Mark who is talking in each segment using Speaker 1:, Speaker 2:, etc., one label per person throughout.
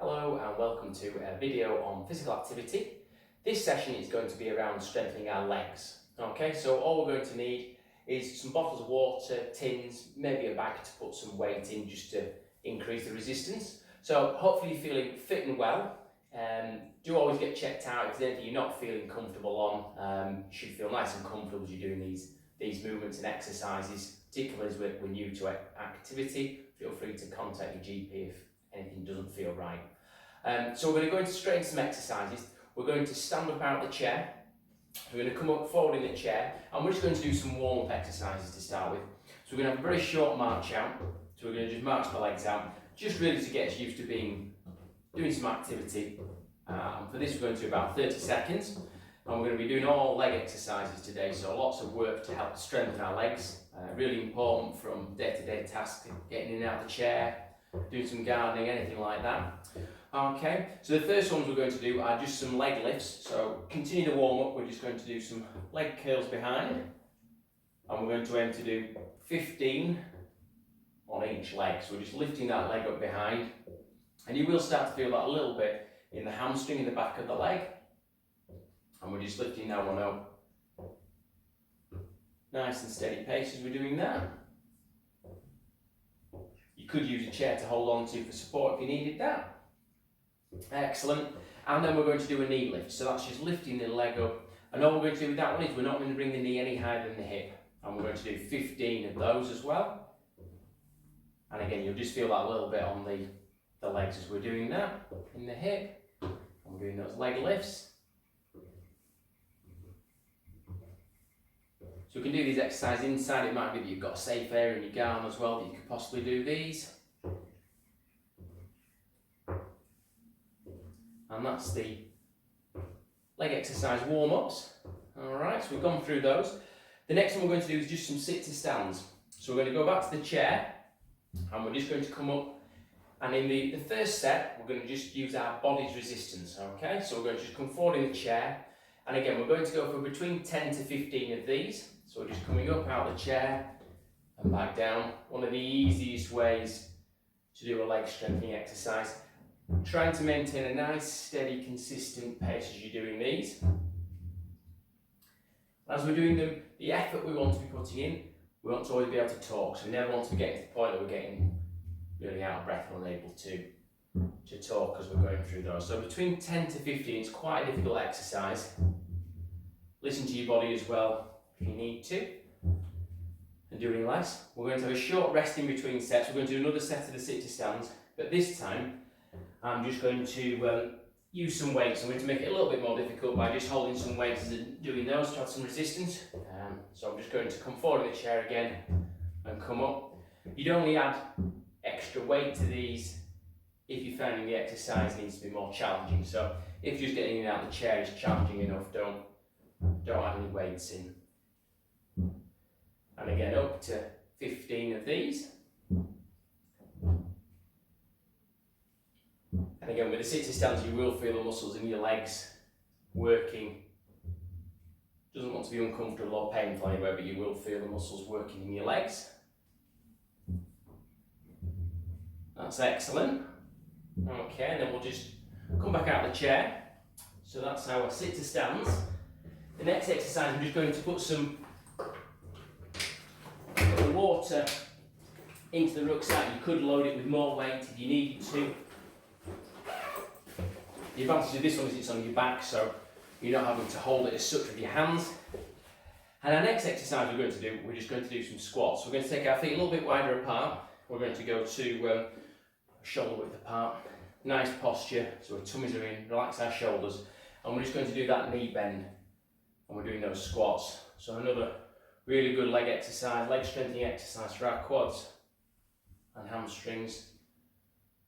Speaker 1: Hello and welcome to a video on physical activity. This session is going to be around strengthening our legs. Okay, so all we're going to need is some bottles of water, tins, maybe a bag to put some weight in just to increase the resistance. So hopefully you're feeling fit and well. Do always get checked out if there's anything you're not feeling comfortable on. You should feel nice and comfortable as you're doing these movements and exercises, particularly as we're new to activity. Feel free to contact your GP if anything doesn't feel right. So we're going to go straight into some exercises. We're going to stand up out of the chair. We're going to come up forward in the chair and we're just going to do some warm-up exercises to start with. So we're going to have a very short march out. So we're going to just march the legs out, just really to get us used to doing some activity. For this we're going to do about 30 seconds. And we're going to be doing all leg exercises today, so lots of work to help strengthen our legs. Really important from day-to-day tasks, getting in and out of the chair, doing some gardening, anything like that. Okay, so the first ones we're going to do are just some leg lifts. So continue to warm up, we're just going to do some leg curls behind. And we're going to aim to do 15 on each leg. So we're just lifting that leg up behind. And you will start to feel that a little bit in the hamstring in the back of the leg. And we're just lifting that one up. Nice and steady pace as we're doing that. You could use a chair to hold on to for support if you needed that. Excellent. And then we're going to do a knee lift. So that's just lifting the leg up. And all we're going to do with that one is we're not going to bring the knee any higher than the hip. And we're going to do 15 of those as well. And again, you'll just feel that a little bit on the legs as we're doing that. In the hip. And we're doing those leg lifts. So we can do these exercises inside. It might be that you've got a safe area in your garden as well that you could possibly do these. And that's the leg exercise warm-ups. Alright, so we've gone through those. The next one we're going to do is just some sit-to-stands. So we're going to go back to the chair and we're just going to come up, and in the first set we're going to just use our body's resistance. Okay, so we're going to just come forward in the chair, and again we're going to go for between 10 to 15 of these. So we're just coming up out of the chair and back down. One of the easiest ways to do a leg strengthening exercise. Trying to maintain a nice, steady, consistent pace as you're doing these. As we're doing them, the effort we want to be putting in, we want to always be able to talk. So we never want to be getting to the point that we're getting really out of breath and unable to talk as we're going through those. So between 10 to 15, it's quite a difficult exercise. Listen to your body as well if you need to, and doing less. We're going to have a short rest in between sets. We're going to do another set of the sit-to-stands, but this time I'm just going to use some weights. I'm going to make it a little bit more difficult by just holding some weights and doing those to have some resistance. So I'm just going to come forward in the chair again and come up. You'd only add extra weight to these if you're finding the exercise needs to be more challenging. So if just getting in and out of the chair is challenging enough, don't add any weights in. And again, up to 15 of these. And again, with the sit-to-stands, you will feel the muscles in your legs working. Doesn't want to be uncomfortable or painful anyway, but you will feel the muscles working in your legs. That's excellent. Okay, and then we'll just come back out of the chair. So that's our sit-to-stands. The next exercise, I'm just going to put some water into the rucksack. You could load it with more weight if you needed to. The advantage of this one is it's on your back, so you're not having to hold it as such with your hands. And our next exercise we're just going to do some squats. We're going to take our feet a little bit wider apart. We're going to go to shoulder width apart. Nice posture, so our tummies are in, relax our shoulders. And we're just going to do that knee bend. And we're doing those squats. So another really good leg exercise, leg strengthening exercise for our quads and hamstrings.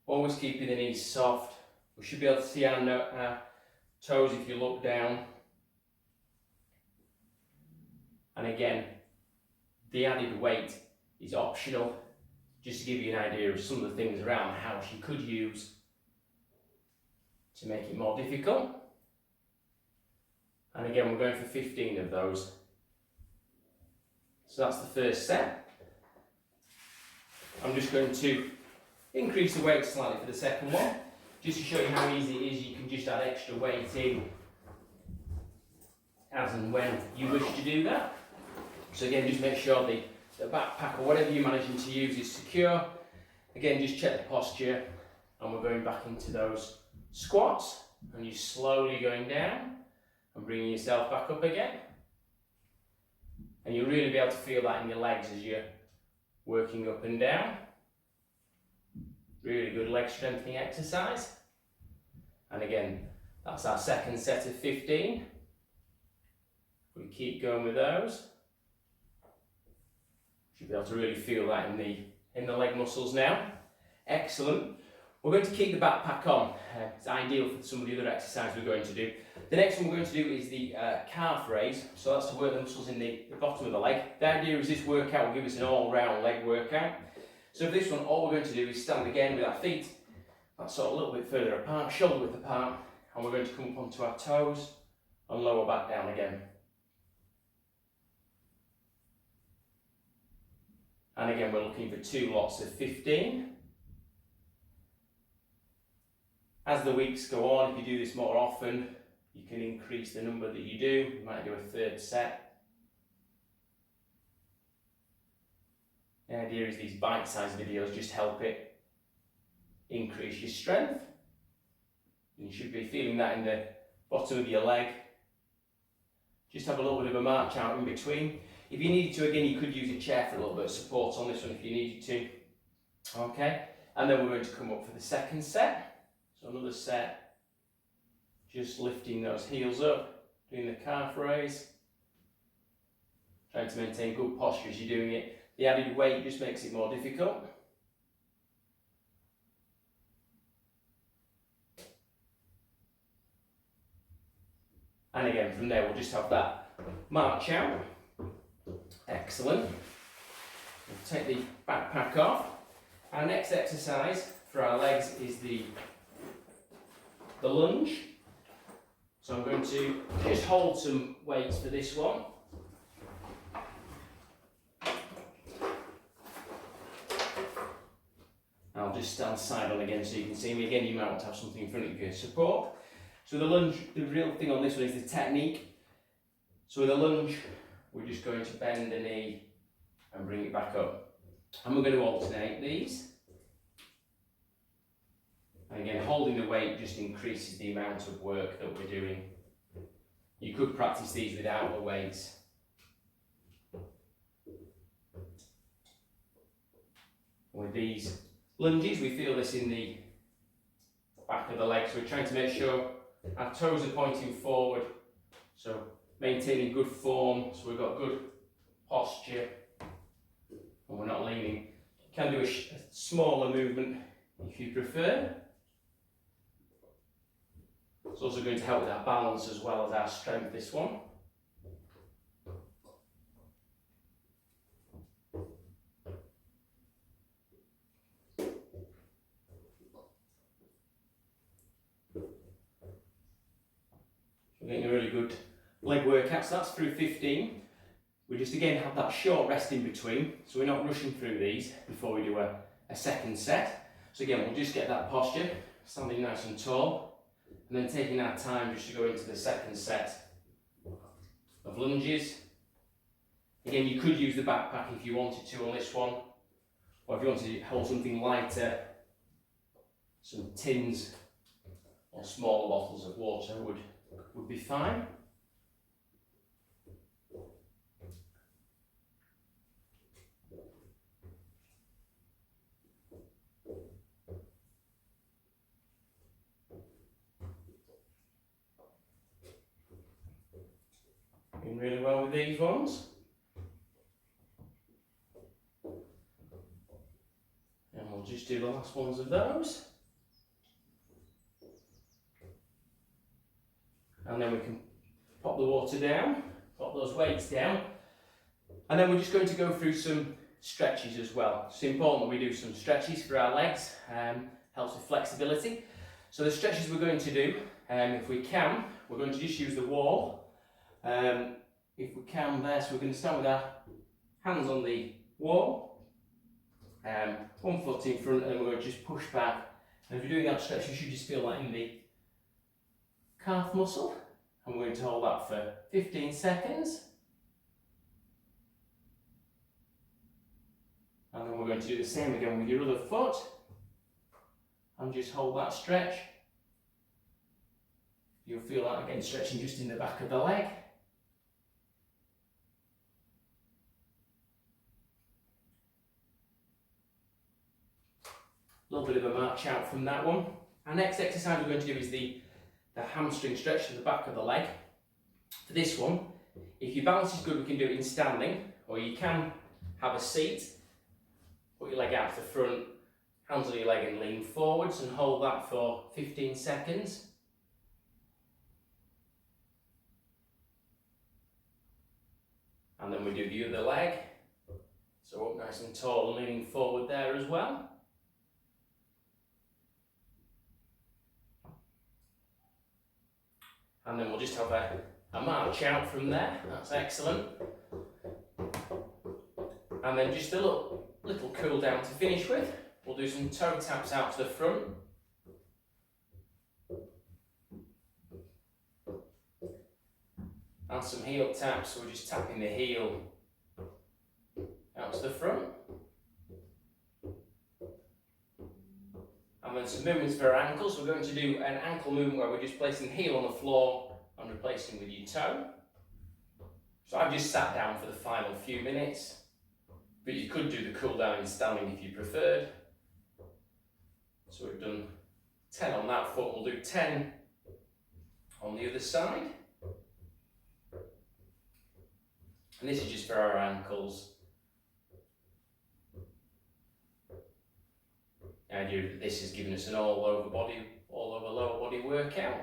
Speaker 1: Always keeping the knees soft. We should be able to see our toes if you look down. And again, the added weight is optional, just to give you an idea of some of the things around the house you could use to make it more difficult. And again, we're going for 15 of those. So that's the first set. I'm just going to increase the weight slightly for the second one. just to show you how easy it is, you can just add extra weight in as and when you wish to do that. So again, just make sure the backpack or whatever you're managing to use is secure. Again, just check the posture, and we're going back into those squats, and you're slowly going down and bringing yourself back up again. And you'll really be able to feel that in your legs as you're working up and down. Really good leg strengthening exercise. And again, that's our second set of 15. We keep going with those. Should be able to really feel that in the leg muscles now. Excellent. We're going to keep the backpack on. It's ideal for some of the other exercises we're going to do. The next one we're going to do is the calf raise. So that's to work the muscles in the bottom of the leg. The idea is this workout will give us an all-round leg workout. So for this one, all we're going to do is stand again with our feet that's sort of a little bit further apart, shoulder width apart, and we're going to come up onto our toes and lower back down again. And again, we're looking for 2 lots of 15. As the weeks go on, if you do this more often, you can increase the number that you do. You might do a 3rd set. The idea is these bite-sized videos just help it increase your strength. And you should be feeling that in the bottom of your leg. Just have a little bit of a march out in between. If you needed to, again, you could use a chair for a little bit of support on this one if you needed to. Okay, and then we're going to come up for the 2nd set. So another set, just lifting those heels up, doing the calf raise. Trying to maintain good posture as you're doing it. The added weight just makes it more difficult. And again, from there, we'll just have that march out. Excellent. We'll take the backpack off. Our next exercise for our legs is the lunge. So I'm going to just hold some weights for this one. I'll just stand side on again so you can see me. Again, you might want to have something in front of you for support. So the lunge, the real thing on this one is the technique. So with a lunge, we're just going to bend the knee and bring it back up. And we're going to alternate these. And again, holding the weight just increases the amount of work that we're doing. You could practice these without the weights. With these lunges, we feel this in the back of the leg. So we're trying to make sure our toes are pointing forward. So maintaining good form, so we've got good posture and we're not leaning. You can do a smaller movement if you prefer. It's also going to help with our balance as well as our strength, this one. We're getting a really good leg workout, so that's through 15. We just again have that short rest in between, so we're not rushing through these before we do a 2nd set. So again, we'll just get that posture, standing nice and tall. And then taking our time just to go into the 2nd set of lunges. Again, you could use the backpack if you wanted to on this one, or if you wanted to hold something lighter, some tins or smaller bottles of water would be fine. Doing really well with these ones. And we'll just do the last ones of those. And then we can pop the water down, pop those weights down. And then we're just going to go through some stretches as well. It's important that we do some stretches for our legs, helps with flexibility. So the stretches we're going to do, if we can, we're going to just use the wall. If we can there, so we're going to start with our hands on the wall, one foot in front, and then we're going to just push back And if you're doing that stretch, you should just feel that in the calf muscle. And we're going to hold that for 15 seconds. And then we're going to do the same again with your other foot. And just hold that stretch. You'll feel that again stretching just in the back of the leg. A little bit of a march out from that one. Our next exercise we're going to do is the hamstring stretch to the back of the leg. For this one, if your balance is good, we can do it in standing, or you can have a seat, put your leg out to the front, hands on your leg and lean forwards and hold that for 15 seconds. And then we do the other leg. So up nice and tall and leaning forward there as well. And then we'll just have a march out from there. That's excellent. And then just a little cool down to finish with. We'll do some toe taps out to the front. And some heel taps, so we're just tapping the heel out to the front. And then some movements for our ankles. We're going to do an ankle movement where we're just placing the heel on the floor and replacing with your toe. So I've just sat down for the final few minutes, but you could do the cool down in standing if you preferred. So we've done 10 on that foot, we'll do 10 on the other side. And this is just for our ankles. The idea that this is giving us an all over lower body workout.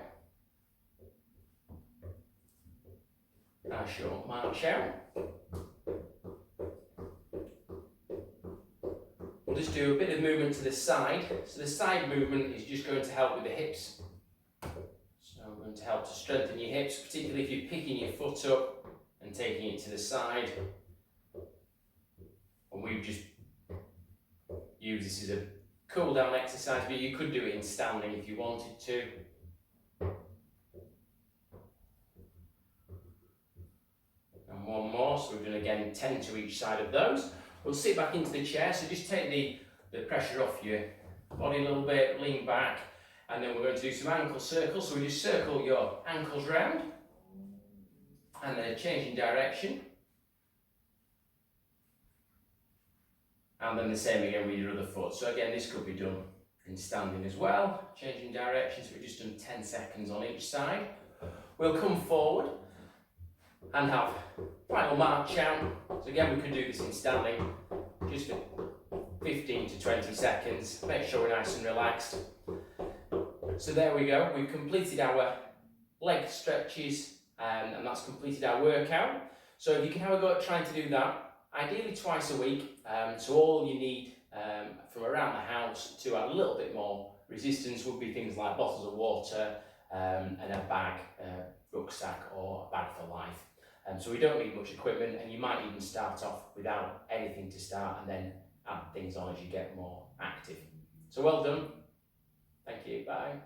Speaker 1: Nice short march out. We'll just do a bit of movement to the side. So the side movement is just going to help with the hips. So we're going to help to strengthen your hips, particularly if you're picking your foot up and taking it to the side. And we've just used this as a cool down exercise, but you could do it in standing if you wanted to. And one more, so we've done again 10 to each side of those. We'll sit back into the chair, so just take the pressure off your body a little bit, lean back, and then we're going to do some ankle circles. So we just circle your ankles round, and then a change in direction. And then the same again with your other foot. So again, this could be done in standing as well. Changing direction, so we've just done 10 seconds on each side. We'll come forward and have final march out. So again, we could do this in standing, just for 15 to 20 seconds. Make sure we're nice and relaxed. So there we go. We've completed our leg stretches, and that's completed our workout. So if you can have a go at trying to do that, ideally twice a week, so all you need from around the house to add a little bit more resistance would be things like bottles of water and a bag, rucksack or a bag for life. So we don't need much equipment, and you might even start off without anything to start and then add things on as you get more active. So well done. Thank you. Bye.